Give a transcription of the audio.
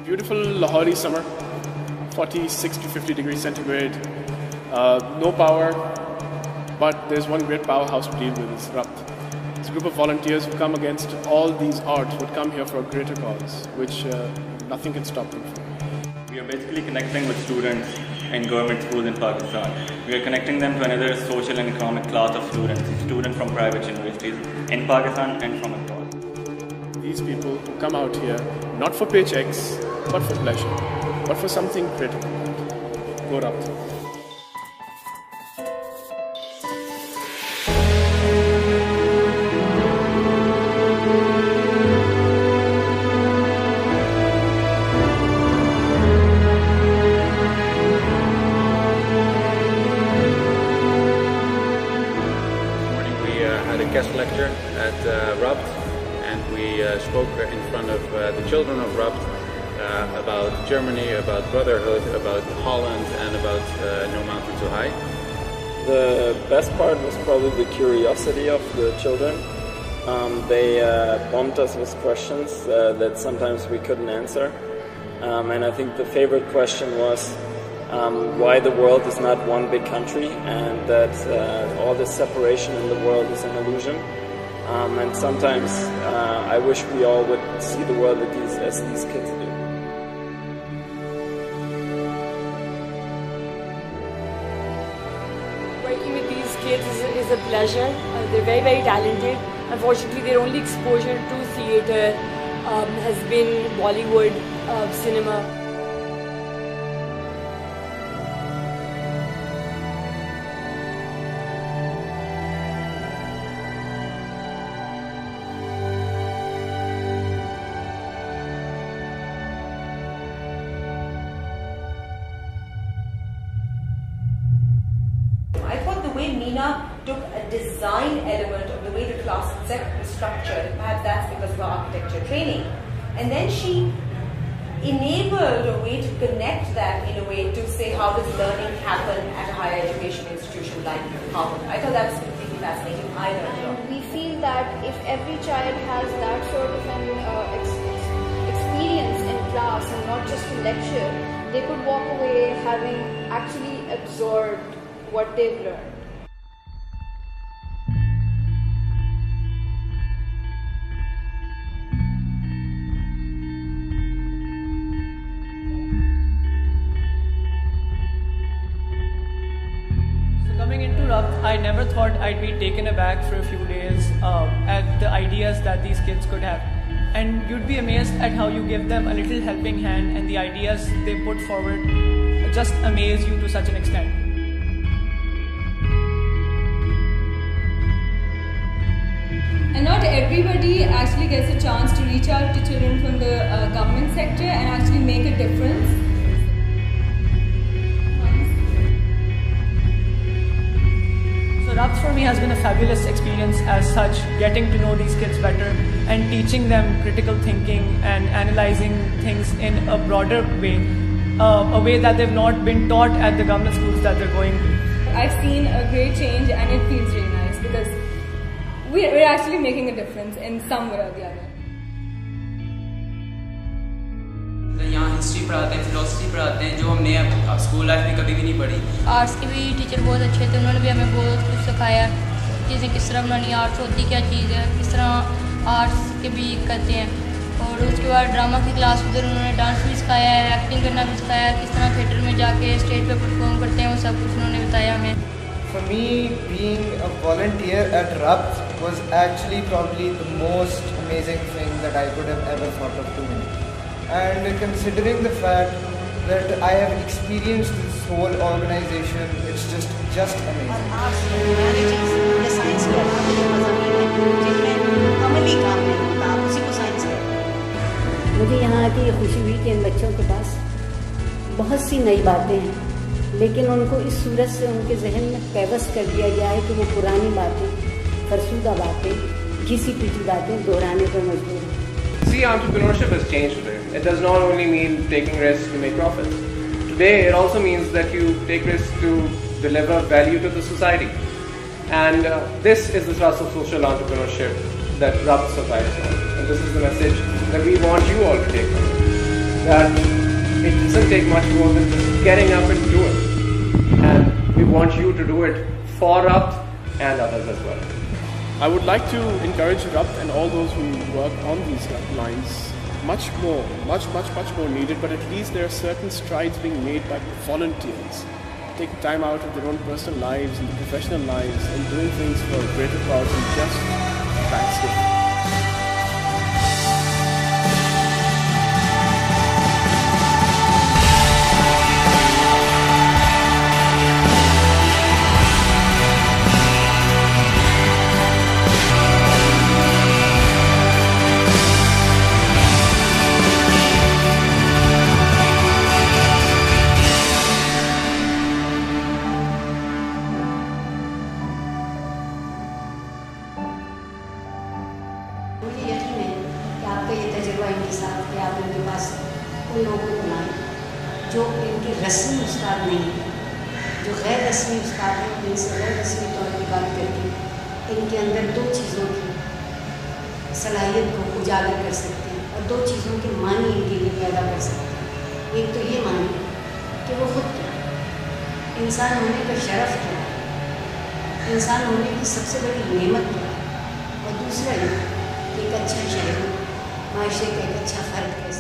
beautiful Lahori summer, 46 to 50 degrees centigrade, no power, but there's one great powerhouse to deal with, is Rabt. It's a group of volunteers who come against all these odds, would come here for a greater cause, which nothing can stop them from. We are basically connecting with students in government schools in Pakistan. We are connecting them to another social and economic class of students from private universities in Pakistan and from abroad. These people who come out here not for paychecks, but for pleasure, but for something greater than that. Go Rabt. Had a guest lecture at Rabt, and we spoke in front of the children of Rabt about Germany, about brotherhood, about Holland, and about No Mountain Too High. The best part was probably the curiosity of the children. They bombed us with questions that sometimes we couldn't answer, and I think the favorite question was why the world is not one big country, and that all this separation in the world is an illusion. And sometimes I wish we all would see the world as these kids do. Working with these kids is a pleasure. They're very, very talented. Unfortunately, their only exposure to theatre has been Bollywood cinema. I thought the way Meena took a design element of the way the class is structured, perhaps that's because of her architecture training, and then she enabled a way to connect that in a way to say how does learning happen at a higher education institution like Harvard. I thought that was completely fascinating. I learned a lot. We feel that if every child has that sort of an experience in class and not just a lecture, they could walk away having actually absorbed what they've learned. So coming into Rabt, I never thought I'd be taken aback for a few days at the ideas that these kids could have. And you'd be amazed at how you give them a little helping hand, and the ideas they put forward just amaze you to such an extent. And not everybody actually gets a chance to reach out to children from the government sector and actually make a difference. So Rabt for me has been a fabulous experience as such, getting to know these kids better and teaching them critical thinking and analyzing things in a broader way, a way that they've not been taught at the government schools that they're going to. I've seen a great change and it feels really nice because we're actually making a difference in some way or the other. यहाँ history पढ़ाते हैं, philosophy पढ़ाते हैं, जो हमने school life में कभी भी नहीं पढ़ी। आर्ट्स के भी टीचर बहुत अच्छे थे, उन्होंने भी हमें बहुत कुछ सिखाया, चीज़ें किस तरह बनानी, आर्ट्स होती क्या चीज़ है, किस तरह आर्ट्स के भी करते हैं। और उसके बाद ड्रामा की क्लास उधर उन्होंने डांस भी सिखाया है, एक्टिंग करना भी सिखाया, किस तरह थिएटर में जाके स्टेज पे परफॉर्म करते हैं, वो सब कुछ उन्होंने बताया हमें। For me, being a volunteer at Rabt was actually probably the most amazing thing that I could have ever thought of doing. And considering the fact that I have experienced this whole organization, it's just amazing. Arts and humanities या science के अलावा जो मज़ामीन हैं जिनमें अमली काम नहीं होता, आप उसी को साइंस कहते हैं। मुझे यहाँ आके ये खुशी हुई कि इन बच्चों के पास बहुत सी नई बातें हैं, लेकिन उनको इस सूरत से उनके जहन में कैवस कर दिया गया है कि वो पुरानी बातें, फरसुदा बातें, घिसी-पिटी बातें दोहराने पर मजबूर हैं। See, entrepreneurship has changed today. It does not only mean taking risks to make profits. Today, it also means that you take risks to deliver value to the society. And this is the thrust of social entrepreneurship that Rabt survives on. And this is the message that we want you all to take from it. that it doesn't take much more than just getting up and do it. And we want you to do it for Rabt and others as well. I would like to encourage Rabt and all those who work on these lines much more needed, but at least there are certain strides being made by volunteers. Taking time out of their own personal lives and professional lives and doing things for a greater cause than just backstage. जो इनके रस्मी उस्ताद नहीं है, जो गैर रस्मी उस्ताद हैं, इनसे गैर रस्मी तौर पर बात करके इनके अंदर दो चीज़ों की सलाहियत को उजागर कर सकते हैं और दो चीज़ों के मानी इनके लिए पैदा कर सकते हैं। एक तो ये मानी कि वो खुद क्या है, इंसान होने का शरफ़ क्या है, इंसान होने की सबसे बड़ी नेमत क्या है, और दूसरा ये कि एक अच्छा शहर माशरे का एक अच्छा फ़र्द कैसे